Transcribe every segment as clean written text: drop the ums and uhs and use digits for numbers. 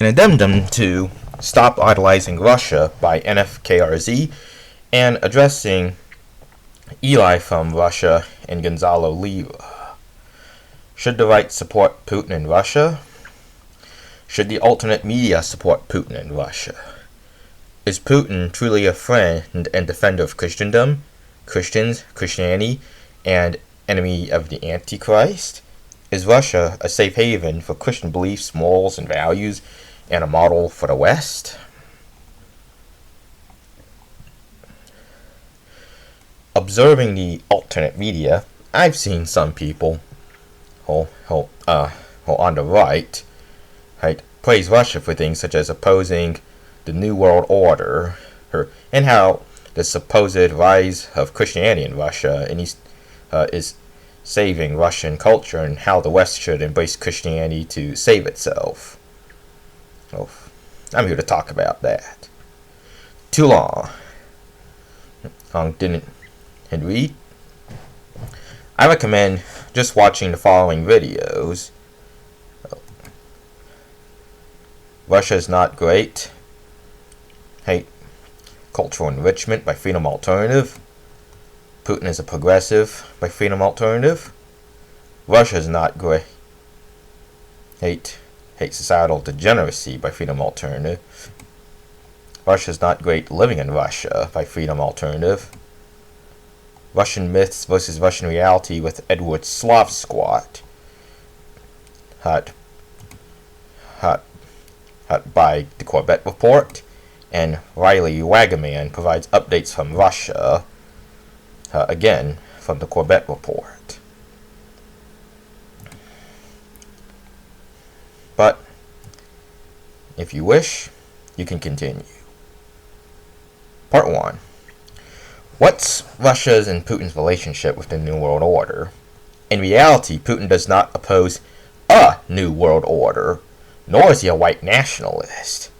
an addendum to Stop Idolizing Russia by NFKRZ, and addressing Eli from Russia and Gonzalo Lira. Should the right support Putin in Russia? Should the alternate media support Putin in Russia? Is Putin truly a friend and defender of Christendom, Christians, Christianity, and enemy of the Antichrist? Is Russia a safe haven for Christian beliefs, morals, and values, and a model for the West? Observing the alternate media, I've seen some people who on the right praise Russia for things such as opposing the New World Order, and how the supposed rise of Christianity in Russia is saving Russian culture, and how the West should embrace Christianity to save itself. Oh, I'm here to talk about that. Too long. Didn't read. I recommend just watching the following videos. Russia is not great. Cultural enrichment by Freedom Alternative. Putin is a progressive by Freedom Alternative. Russia is not great. Hate societal degeneracy by Freedom Alternative. Russia is not great living in Russia by Freedom Alternative. Russian myths versus Russian reality with Edward Slavsquat. Hot by the Corvette Report. And Riley Wagaman provides updates from Russia, again from the Corvette Report. But if you wish, you can continue. Part 1. What's Russia's and Putin's relationship with the New World Order? In reality, Putin does not oppose a New World Order, nor is he a white nationalist.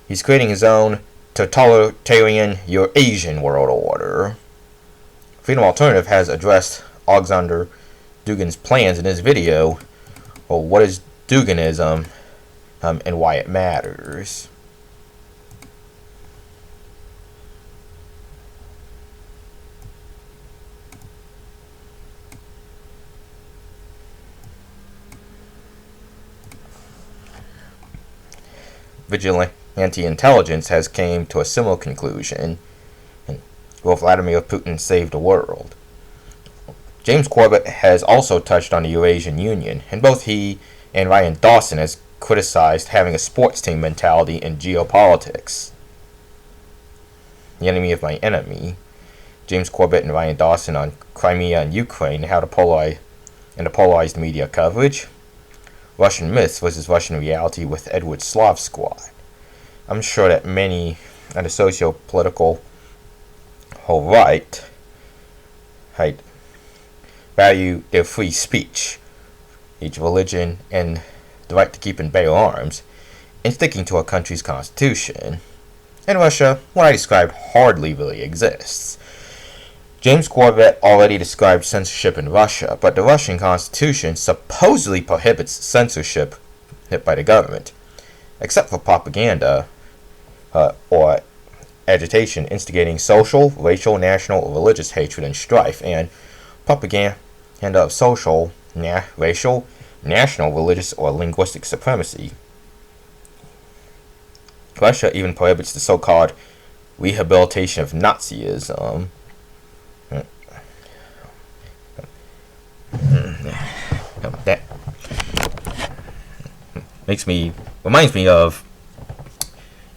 He's creating his own totalitarian Eurasian world order. Freedom Alternative has addressed Alexander Dugin's plans in his video, well, what is Duginism, and why it matters. Vigilant anti-intelligence has came to a similar conclusion, and will Vladimir Putin save the world? James Corbett has also touched on the Eurasian Union, and both he and Ryan Dawson has criticized having a sports team mentality in geopolitics. The enemy of my enemy. James Corbett and Ryan Dawson on Crimea and Ukraine, how to polarize and the polarized media coverage. Russian myths versus Russian reality with Edward Slavsquat. I'm sure that many on the socio-political whole right value their free speech, each religion, and the right to keep and bear arms, and sticking to a country's constitution. In Russia, what I described hardly really exists. James Corbett already described censorship in Russia, but the Russian constitution supposedly prohibits censorship by the government, except for propaganda or agitation instigating social, racial, national, or religious hatred and strife, and propaganda of social, racial, national, religious, or linguistic supremacy. Russia even prohibits the so-called rehabilitation of Nazism. That reminds me of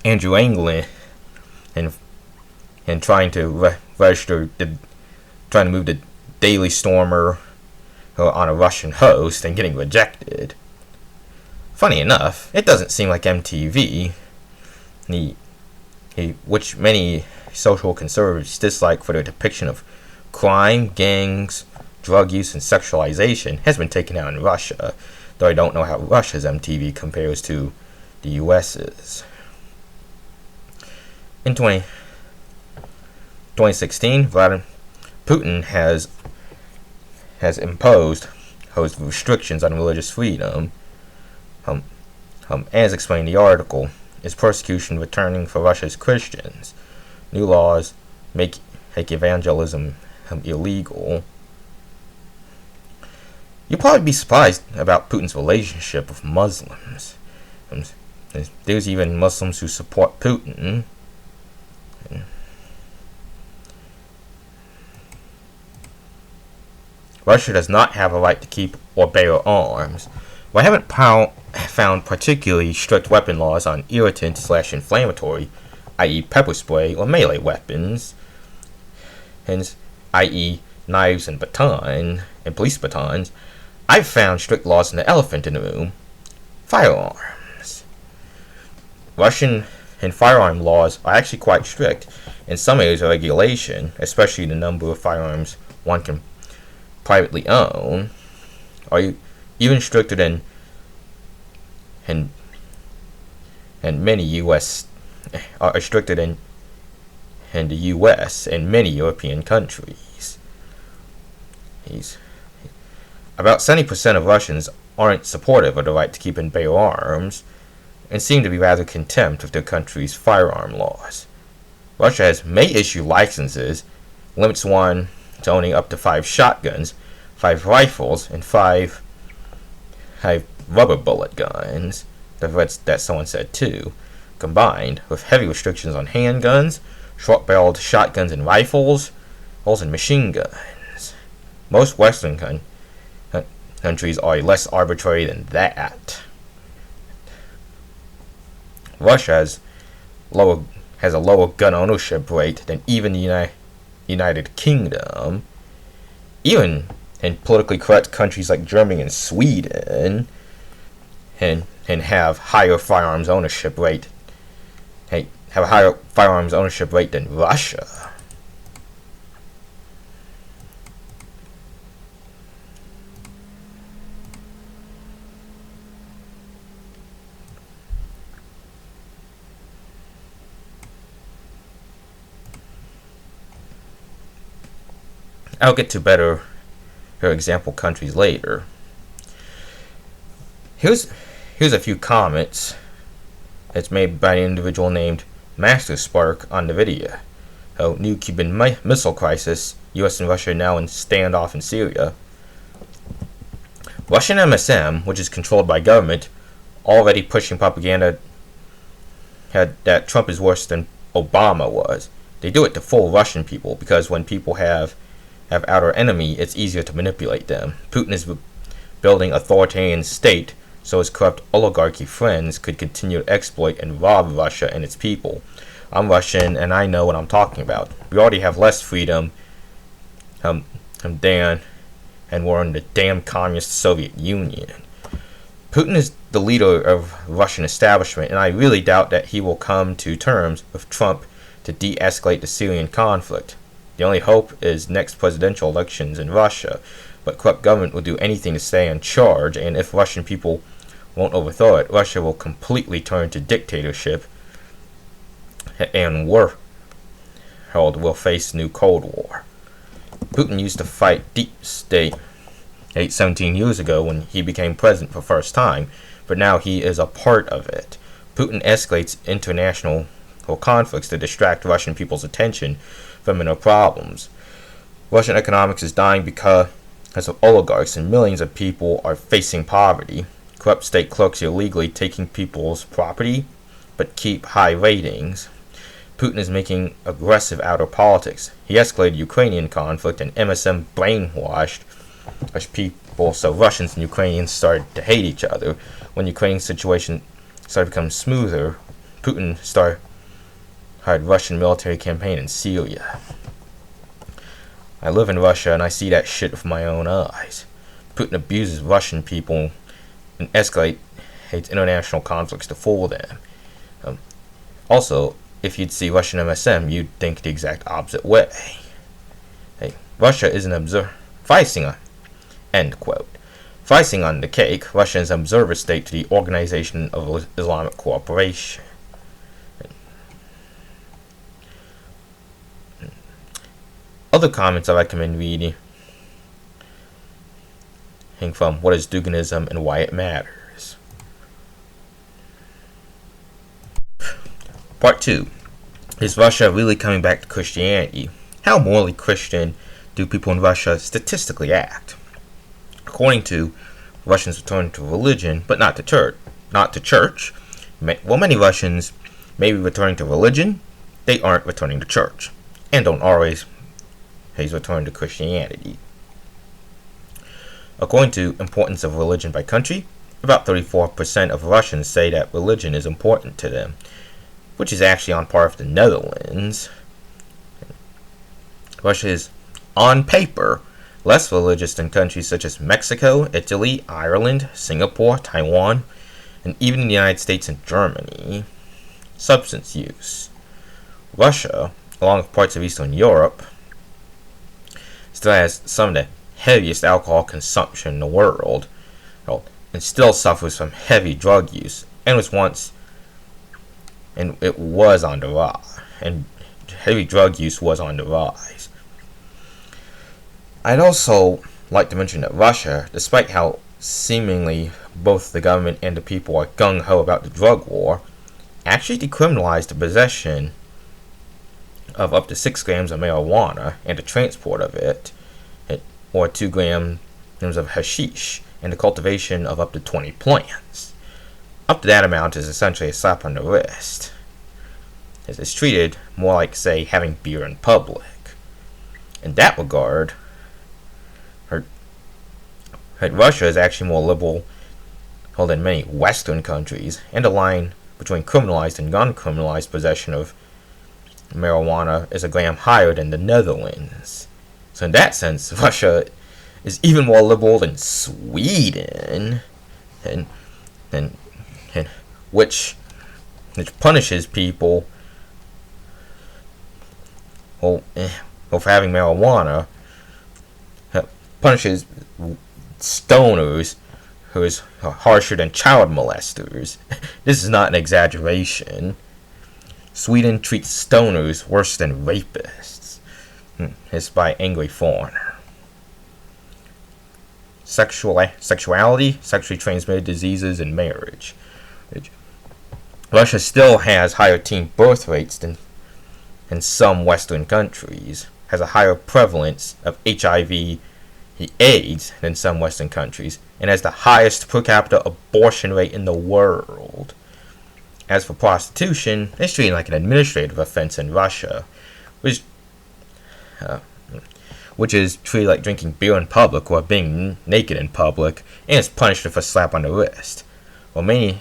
Andrew Anglin and trying to trying to move the Daily Stormer on a Russian host and getting rejected. Funny enough, it doesn't seem like MTV, which many social conservatives dislike for their depiction of crime, gangs, drug use, and sexualization, has been taken out in Russia, though I don't know how Russia's MTV compares to the US's. In 2016, Vladimir Putin has imposed restrictions on religious freedom, as explained in the article, is persecution returning for Russia's Christians. New laws make evangelism illegal. You'll probably be surprised about Putin's relationship with Muslims. There's even Muslims who support Putin. Russia does not have a right to keep or bear arms. We haven't found particularly strict weapon laws on irritant/inflammatory, i.e. pepper spray or melee weapons, hence, i.e. knives and police batons. I've found strict laws on the elephant in the room: firearms. Russian and firearm laws are actually quite strict. In some areas of regulation, especially the number of firearms one can privately own, are even stricter than many U.S. are stricter than in the U.S. and many European countries. About 70% of Russians aren't supportive of the right to keep and bear arms, and seem to be rather contempt of their country's firearm laws. Russia may issue licenses, limits one to owning up to 5 shotguns, 5 rifles, and 5 rubber bullet guns. That someone said too, combined with heavy restrictions on handguns, short-barreled shotguns and rifles, and machine guns. Most Western countries are less arbitrary than that. Russia has a lower gun ownership rate than even the United Kingdom. Even in politically correct countries like Germany and Sweden, and have higher firearms ownership rate. Have a higher firearms ownership rate than Russia. I'll get to better example countries later. Here's a few comments that's made by an individual named Master Spark on the video. New Cuban Missile Crisis, U.S. and Russia now in standoff in Syria. Russian MSM, which is controlled by government, already pushing propaganda that Trump is worse than Obama was. They do it to fool Russian people, because when people have outer enemy, it's easier to manipulate them. Putin is building authoritarian state so his corrupt oligarchy friends could continue to exploit and rob Russia and its people. I'm Russian and I know what I'm talking about. We already have less freedom and we're in the damn communist Soviet Union. Putin is the leader of Russian establishment, and I really doubt that he will come to terms with Trump to de-escalate the Syrian conflict. The only hope is next presidential elections in Russia, but corrupt government will do anything to stay in charge, and if Russian people won't overthrow it, Russia will completely turn to dictatorship, and will face new Cold War. Putin used to fight deep state 17 years ago when he became president for the first time, but now he is a part of it. Putin escalates international conflicts to distract Russian people's attention from inner problems. Russian economics is dying because of oligarchs, and millions of people are facing poverty. Corrupt state clerks illegally taking people's property, but keep high ratings. Putin is making aggressive outer politics. He escalated Ukrainian conflict, and MSM brainwashed people so Russians and Ukrainians started to hate each other. When Ukraine's situation started to become smoother, Putin started Russian military campaign in Syria. I live in Russia and I see that shit with my own eyes. Putin abuses Russian people and escalates international conflicts to fool them. Also, if you'd see Russian MSM, you'd think the exact opposite way. Russia is an observer. End quote. Icing on the cake, Russia is an observer state to the Organization of Islamic Cooperation. Other comments I recommend reading from What is Duganism and Why It Matters. Part 2. Is Russia really coming back to Christianity? How morally Christian do people in Russia statistically act? According to Russians return to religion, but not to church. While many Russians may be returning to religion, they aren't returning to church, and don't always return to Christianity. According to importance of religion by country, about 34% of Russians say that religion is important to them, which is actually on par with the Netherlands. Russia is, on paper, less religious than countries such as Mexico, Italy, Ireland, Singapore, Taiwan, and even the United States and Germany. Substance use. Russia, along with parts of Eastern Europe, still has some of the heaviest alcohol consumption in the world, and still suffers from heavy drug use, and it was on the rise, and heavy drug use was on the rise. I'd also like to mention that Russia, despite how seemingly both the government and the people are gung-ho about the drug war, actually decriminalized the possession of up to 6 grams of marijuana and the transport of it, or 2 grams of hashish, and the cultivation of up to 20 plants. Up to that amount is essentially a slap on the wrist. It's treated more like, say, having beer in public. In that regard, Russia is actually more liberal than many Western countries, and the line between criminalized and non-criminalized possession of marijuana is a gram higher than the Netherlands. So in that sense, Russia is even more liberal than Sweden, and which punishes people for having marijuana, punishes stoners who is harsher than child molesters. This is not an exaggeration. Sweden treats stoners worse than rapists. It's by angry foreigner. Sexuality, sexually transmitted diseases, and marriage. Russia still has higher teen birth rates than some Western countries, has a higher prevalence of HIV AIDS than some Western countries, and has the highest per capita abortion rate in the world. As for prostitution, it's treated like an administrative offense in Russia, which is treated like drinking beer in public or being naked in public, and is punished with a slap on the wrist. While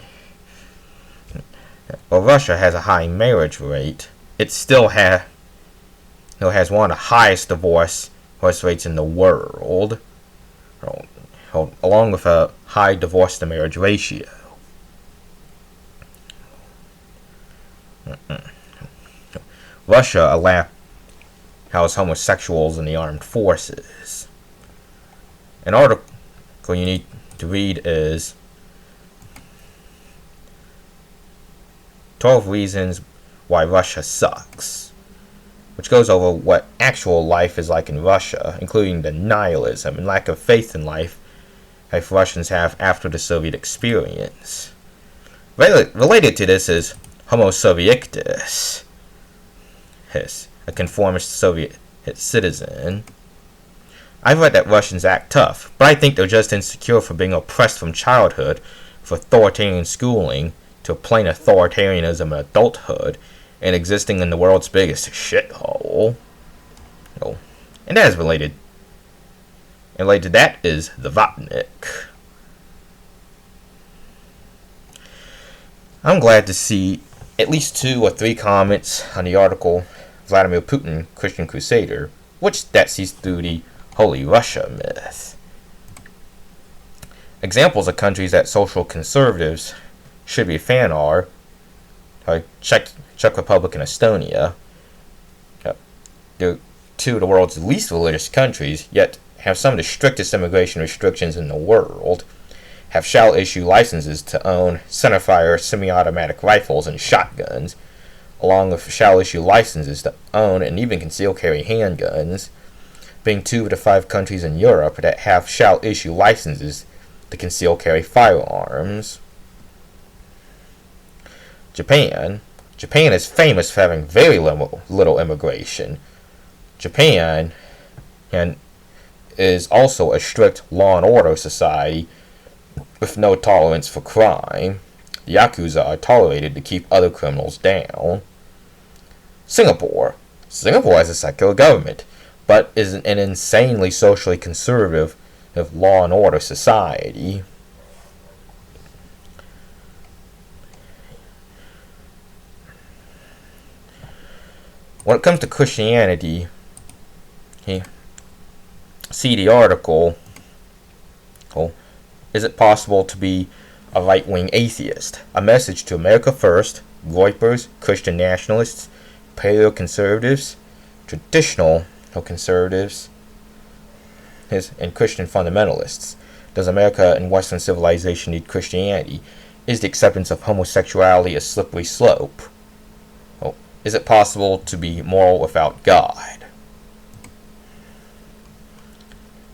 Russia has a high marriage rate, it still has one of the highest divorce rates in the world, along with a high divorce to marriage ratio. Russia allows homosexuals in the armed forces. An article you need to read is 12 Reasons Why Russia Sucks, which goes over what actual life is like in Russia, including the nihilism and lack of faith in life Russians have after the Soviet experience. Related to this is Homo Soviectus, a conformist Soviet citizen. I've read that Russians act tough, but I think they're just insecure for being oppressed from childhood, for authoritarian schooling, to plain authoritarianism in adulthood, and existing in the world's biggest shithole. And that is related. And related to that is the Vatnik. I'm glad to see at least 2 or 3 comments on the article Vladimir Putin, Christian Crusader, which that sees through the Holy Russia myth. Examples of countries that social conservatives should be a fan are Czech Republic and Estonia. They're 2 of the world's least religious countries, yet have some of the strictest immigration restrictions in the world, shall issue licenses to own centerfire semi-automatic rifles and shotguns, along with shall issue licenses to own and even conceal carry handguns, being 2 of the 5 countries in Europe that shall issue licenses to conceal carry firearms. Japan, Japan is famous for having very little immigration. Japan is also a strict law and order society with no tolerance for crime. The Yakuza are tolerated to keep other criminals down. Singapore has a secular government, but is an insanely socially conservative law and order society. When it comes to Christianity, see the article, Is It Possible to Be a Right-Wing Atheist? A Message to America First, Groypers, Christian Nationalists, Paleo-Conservatives, Traditional Conservatives, and Christian Fundamentalists. Does America and Western civilization need Christianity? Is the acceptance of homosexuality a slippery slope? Is it possible to be moral without God?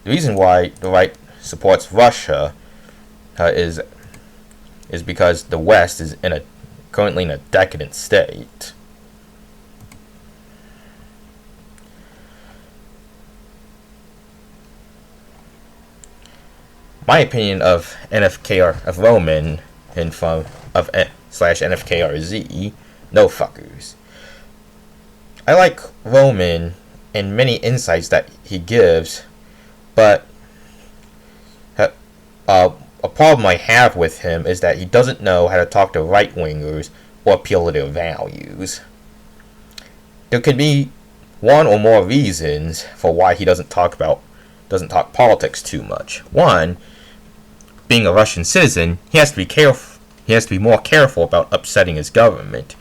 The reason why the right supports Russia is because the West is currently in a decadent state. My opinion of Roman slash NFKRZ, no fuckers. I like Roman and many insights that he gives, but a problem I have with him is that he doesn't know how to talk to right-wingers or appeal to their values. There could be one or more reasons for why he doesn't talk politics too much. One, being a Russian citizen, he has to be careful. He has to be more careful about upsetting his government,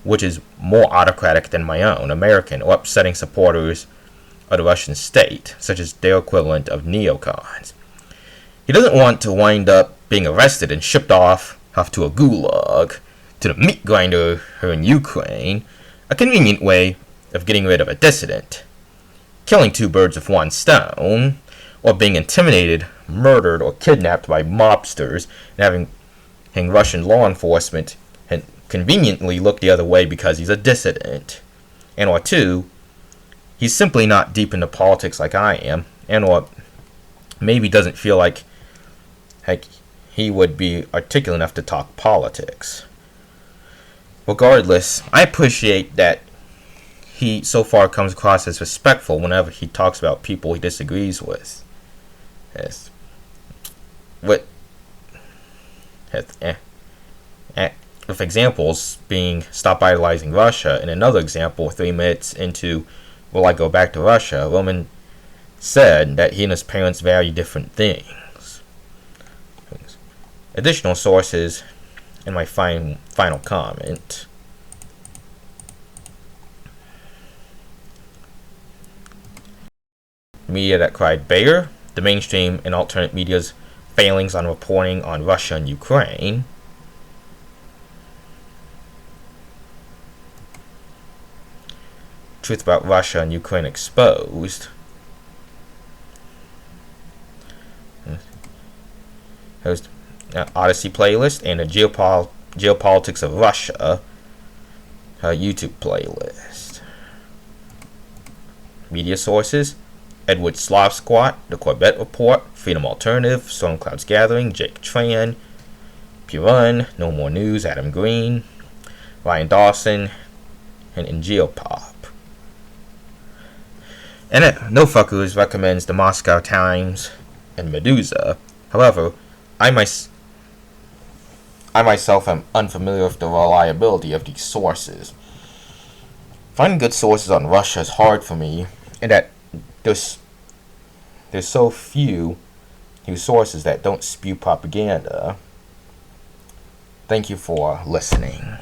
which is more autocratic than my own, American, or upsetting supporters of the Russian state, such as their equivalent of NeoCons. He doesn't want to wind up being arrested and shipped off to a gulag, to the meat grinder in Ukraine, a convenient way of getting rid of a dissident, killing two birds with one stone, or being intimidated, murdered, or kidnapped by mobsters, and having Russian law enforcement conveniently look the other way because he's a dissident. And or two, he's simply not deep into politics like I am, and or maybe doesn't feel like he would be articulate enough to talk politics. Regardless, I appreciate that he so far comes across as respectful whenever he talks about people he disagrees with. Yes. With examples being stop idolizing Russia, and another example 3 minutes into Will I Go Back to Russia, Roman said that he and his parents value different things. Additional sources in my final comment. Media that cried bear, the mainstream and alternate media's failings on reporting on Russia and Ukraine. Truth about Russia and Ukraine exposed. There's Odyssey playlist and a Geopolitics of Russia YouTube playlist. Media sources: Edward Slav Squat, The Corbett Report, Freedom Alternative, Stormcloud's Gathering, Jake Tran, Purun, No More News, Adam Green, Ryan Dawson, and Geopop. And No Fuckers recommends the Moscow Times and Medusa. However, I myself am unfamiliar with the reliability of these sources. Finding good sources on Russia is hard for me, and that there's so few sources that don't spew propaganda. Thank you for listening.